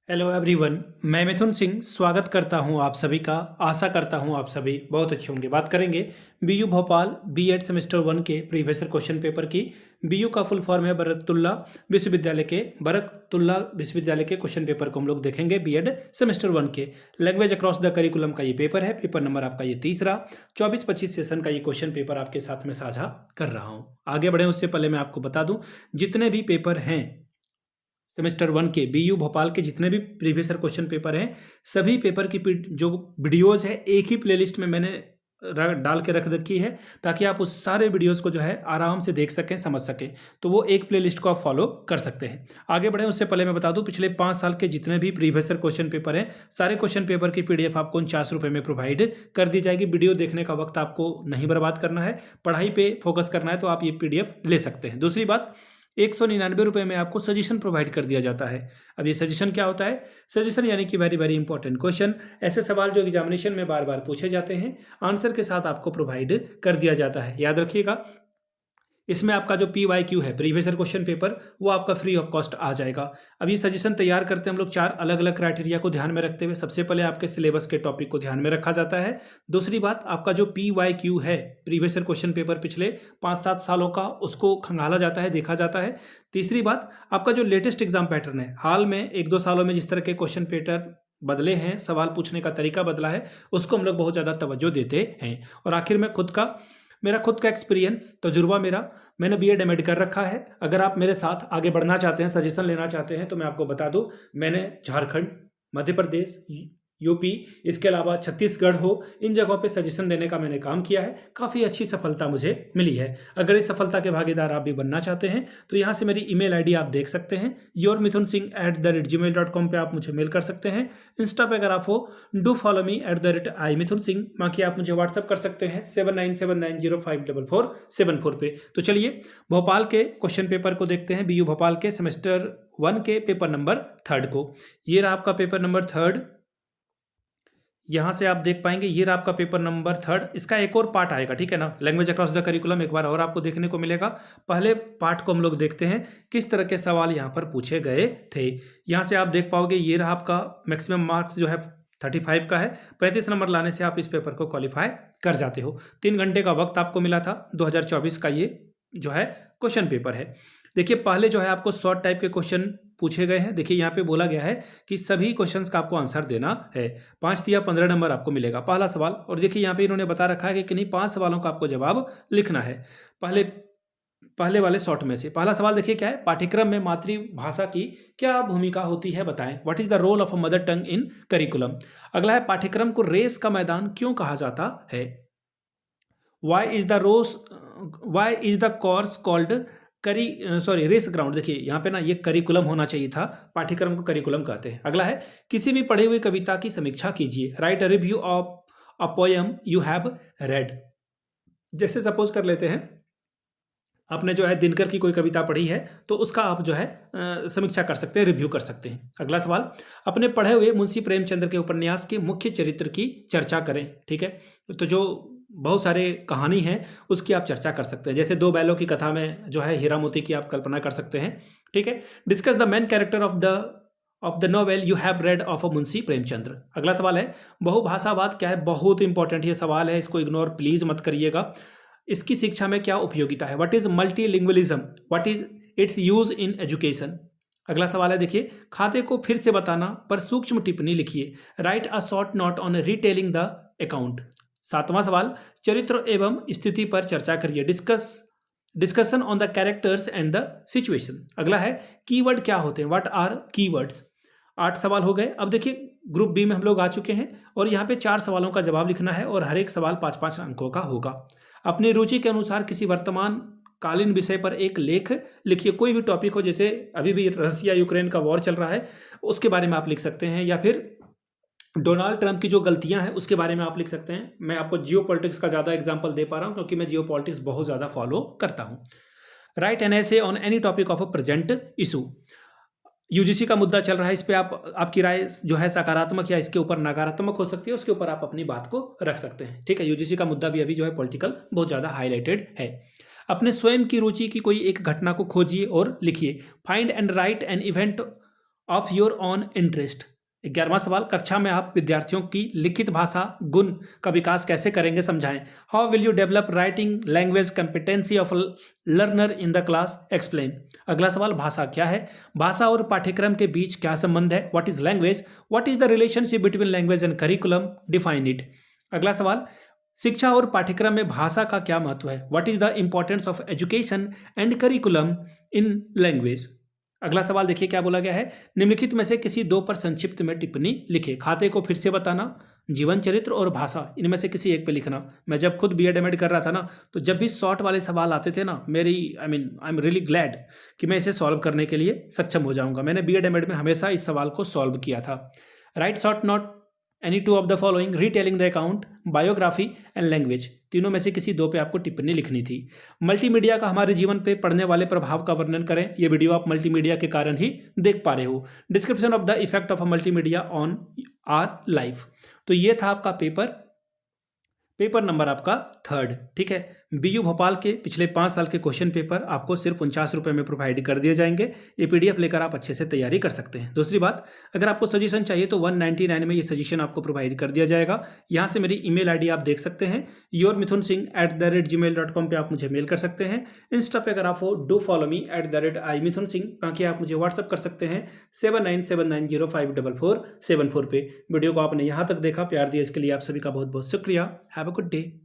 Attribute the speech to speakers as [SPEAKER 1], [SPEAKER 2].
[SPEAKER 1] Hello everyone. मैं मिथुन सिंह स्वागत करता हूं आप सभी का। आशा करता हूं आप सभी बहुत अच्छे होंगे। बात करेंगे बीयू भोपाल बीएड सेमेस्टर 1 के प्रीवियस ईयर क्वेश्चन पेपर की। बीयू का फुल फॉर्म है बरकतुल्ला विश्वविद्यालय के क्वेश्चन पेपर को हम लोग देखेंगे बीएड सेमेस्टर 1 के। लैंग्वेज अक्रॉस द करिकुलम का ये पेपर है। पेपर नंबर आपका ये तीसरा 24-25 सेशन का ये क्वेश्चन पेपर आपके साथ में साझा कर रहा हूँ। आगे बढ़े उससे पहले मैं आपको बता दूँ, जितने भी पेपर हैं सेमेस्टर 1 के बीयू भोपाल के, जितने भी प्रीवियस ईयर क्वेश्चन पेपर हैं, सभी पेपर की जो वीडियोस है एक ही प्लेलिस्ट में मैंने डाल के रख रखी है, ताकि आप उस सारे वीडियोस को जो है आराम से देख सकें, समझ सकें। तो वो एक प्लेलिस्ट को आप फॉलो कर सकते हैं। आगे बढ़ें उससे पहले मैं बता दूं, पिछले 5 साल के जितने भी प्रीवियस ईयर क्वेश्चन पेपर हैं, सारे क्वेश्चन पेपर की पीडीएफ आपको 49 रुपये में प्रोवाइड कर दी जाएगी। वीडियो देखने का वक्त आपको नहीं बर्बाद करना है, पढ़ाई पे फोकस करना है, तो आप ये पीडीएफ ले सकते हैं। दूसरी बात, 199 रुपये में आपको सजेशन प्रोवाइड कर दिया जाता है। अब ये सजेशन क्या होता है? सजेशन यानी कि वेरी वेरी इंपॉर्टेंट क्वेश्चन, ऐसे सवाल जो एग्जामिनेशन में बार बार पूछे जाते हैं, आंसर के साथ आपको प्रोवाइड कर दिया जाता है। याद रखिएगा, इसमें आपका जो PYQ है प्रीवियस ईयर क्वेश्चन पेपर, वो आपका फ्री ऑफ कॉस्ट आ जाएगा। अब ये सजेशन तैयार करते हैं हम लोग 4 अलग अलग क्राइटेरिया को ध्यान में रखते हुए। सबसे पहले आपके सिलेबस के टॉपिक को ध्यान में रखा जाता है। दूसरी बात, आपका जो PYQ है प्रीवियस ईयर क्वेश्चन पेपर पिछले 5-7 सालों का, उसको खंगाला जाता है, देखा जाता है। तीसरी बात, आपका जो लेटेस्ट एग्जाम पैटर्न है, हाल में 1-2 सालों में जिस तरह के क्वेश्चन पैटर्न बदले हैं, सवाल पूछने का तरीका बदला है, उसको हम लोग बहुत ज़्यादा तवज्जो देते हैं। और आखिर में मेरा खुद का एक्सपीरियंस, तजुर्बा मैंने बीएड एमएड कर रखा है। अगर आप मेरे साथ आगे बढ़ना चाहते हैं, सजेशन लेना चाहते हैं, तो मैं आपको बता दूं, मैंने झारखंड, मध्य प्रदेश, यूपी, इसके अलावा छत्तीसगढ़ हो, इन जगहों पे सजेशन देने का मैंने काम किया है। काफ़ी अच्छी सफलता मुझे मिली है। अगर इस सफलता के भागीदार आप भी बनना चाहते हैं, तो यहाँ से मेरी ईमेल आईडी आप देख सकते हैं, yourmithunSingh@gmail.com पे आप मुझे मेल कर सकते हैं। इंस्टा पे अगर आप हो, डू फॉलो मी @imithunSingh। बाकी आप मुझे व्हाट्सअप कर सकते हैं 7979054474 पे। तो चलिए भोपाल के क्वेश्चन पेपर को देखते हैं, बीयू भोपाल के सेमेस्टर 1 के पेपर नंबर 3 को। ये रहा आपका पेपर नंबर 3। यहाँ से आप देख पाएंगे, ये रहा आपका पेपर नंबर 3। इसका एक और पार्ट आएगा, ठीक है ना, लैंग्वेज अक्रॉस द करिकुलम एक बार और आपको देखने को मिलेगा। पहले पार्ट को हम लोग देखते हैं, किस तरह के सवाल यहाँ पर पूछे गए थे। यहाँ से आप देख पाओगे, ये रहा आपका मैक्सिमम मार्क्स जो है 35 का है। 35 नंबर लाने से आप इस पेपर को क्वालिफाई कर जाते हो। 3 घंटे का वक्त आपको मिला था। 2024 का ये जो है क्वेश्चन पेपर है। देखिए, पहले जो है आपको शॉर्ट टाइप के क्वेश्चन पूछे गए हैं। देखिए, यहाँ पे बोला गया है कि सभी क्वेश्चंस का आपको आंसर देना है। 5 या 15 नंबर आपको मिलेगा पहला सवाल। और देखिए, यहाँ पे इन्होंने बता रखा है कि किन्हीं 5 सवालों का आपको जवाब लिखना है। पहले वाले शॉर्ट में से पहला सवाल देखिए क्या है, पाठ्यक्रम में मातृभाषा की क्या भूमिका होती है, बताएं। What is the role of a mother tongue in curriculum. अगला है, पाठ्यक्रम को रेस का मैदान क्यों कहा जाता है। Why is the course called race ground. देखिए यहाँ पे ना, ये करिकुलम होना चाहिए था, पाठ्यक्रम को करिकुलम कहते हैं। अगला है, किसी भी पढ़ी हुई कविता की समीक्षा कीजिए। Right a review of a poem you have read. जैसे सपोज कर लेते हैं, आपने जो है दिनकर की कोई कविता पढ़ी है, तो उसका आप जो है समीक्षा कर सकते हैं, रिव्यू कर सकते हैं। अगला सवाल, अपने पढ़े हुए मुंशी प्रेमचंद्र के उपन्यास के मुख्य चरित्र की चर्चा करें। ठीक है, तो जो बहुत सारे कहानी हैं उसकी आप चर्चा कर सकते हैं। जैसे 2 बैलों की कथा में जो है हीरा मोती की आप कल्पना कर सकते हैं। ठीक है, discuss the main character of the novel you have rid of a Munshi Premchandra. अगला सवाल है, बहुभाषावाद क्या है। बहुत इंपॉर्टेंट ये सवाल है, इसको इग्नोर प्लीज मत करिएगा। इसकी शिक्षा में क्या उपयोगिता है। What is multilingualism, what is it's use in education. अगला सवाल है, देखिए, खाते को फिर से बताना पर सूक्ष्म टिप्पणी लिखिए। Write a short note on retelling the account. 7वां सवाल, चरित्र एवं स्थिति पर चर्चा करिए। Discussion on the characters and the situation. अगला है, कीवर्ड क्या होते हैं। What are keywords. 8 सवाल हो गए। अब देखिए, ग्रुप बी में हम लोग आ चुके हैं और यहाँ पे 4 सवालों का जवाब लिखना है और हर एक सवाल 5-5 अंकों का होगा। अपनी रुचि के अनुसार किसी वर्तमान कालीन विषय पर एक लेख लिखिए। कोई भी टॉपिक हो, जैसे अभी भी रसिया यूक्रेन का वॉर चल रहा है, उसके बारे में आप लिख सकते हैं, या फिर डोनाल्ड ट्रंप की जो गलतियां हैं उसके बारे में आप लिख सकते हैं। मैं आपको जियो पॉलिटिक्स का ज़्यादा एग्जाम्पल दे पा रहा हूँ, क्योंकि मैं जियो पॉलिटिक्स बहुत ज़्यादा फॉलो करता हूँ। Right an essay on any topic of a present issue. UGC का मुद्दा चल रहा है, इस पे आपकी राय जो है सकारात्मक या इसके ऊपर नकारात्मक हो सकती है, उसके ऊपर आप अपनी बात को रख सकते हैं। ठीक है, यूजीसी का मुद्दा भी अभी जो है पॉलिटिकल बहुत ज़्यादा हाईलाइटेड है। अपने स्वयं की रुचि की कोई एक घटना को खोजिए और लिखिए। Find and write an event of your own interest. 11वां सवाल, कक्षा में आप विद्यार्थियों की लिखित भाषा गुण का विकास कैसे करेंगे, समझाएं। How will you develop writing language competency of learner in the class, explain. अगला सवाल, भाषा क्या है, भाषा और पाठ्यक्रम के बीच क्या संबंध है, what is language, what is the relationship between language and curriculum, define it. अगला सवाल, शिक्षा और पाठ्यक्रम में भाषा का क्या महत्व है, what is the importance of education and curriculum in language. अगला सवाल देखिए क्या बोला गया है, निम्नलिखित में से किसी दो पर संक्षिप्त में टिप्पणी लिखे। खाते को फिर से बताना, जीवन चरित्र और भाषा, इनमें से किसी एक पे लिखना। मैं जब खुद बीएड एमएड कर रहा था ना, तो जब भी शॉर्ट वाले सवाल आते थे ना, मेरी आई एम रियली ग्लैड कि मैं इसे सॉल्व करने के लिए सक्षम हो जाऊंगा। मैंने बीएड एमएड में हमेशा इस सवाल को सॉल्व किया था। Right short note any two of the following, retelling the account, biography and language, तीनों में से किसी दो पे आपको टिप्पणी लिखनी थी। मल्टीमीडिया का हमारे जीवन पे पड़ने वाले प्रभाव का वर्णन करें। ये वीडियो आप मल्टीमीडिया के कारण ही देख पा रहे हो। Description of the effect of multimedia on our life. तो ये था आपका पेपर नंबर आपका 3rd। ठीक है, बीयू भोपाल के पिछले 5 साल के क्वेश्चन पेपर आपको सिर्फ 49 रुपये में प्रोवाइड कर दिए जाएंगे। ये पीडीएफ लेकर आप अच्छे से तैयारी कर सकते हैं। दूसरी बात, अगर आपको सजेशन चाहिए तो 199 में ये सजेशन आपको प्रोवाइड कर दिया जाएगा। यहाँ से मेरी ईमेल आईडी आप देख सकते हैं, yourmithunsingh@gmail.com पे आप मुझे मेल कर सकते हैं। इंस्टा पे अगर आप हो, डू फॉलो मी @imithunsingh। बाकी आप मुझे व्हाट्सअप कर सकते हैं 7979054474 पे। वीडियो को आपने यहाँ तक देखा, प्यार दिया, इसके लिए आप सभी का बहुत बहुत शुक्रिया। Have a good day.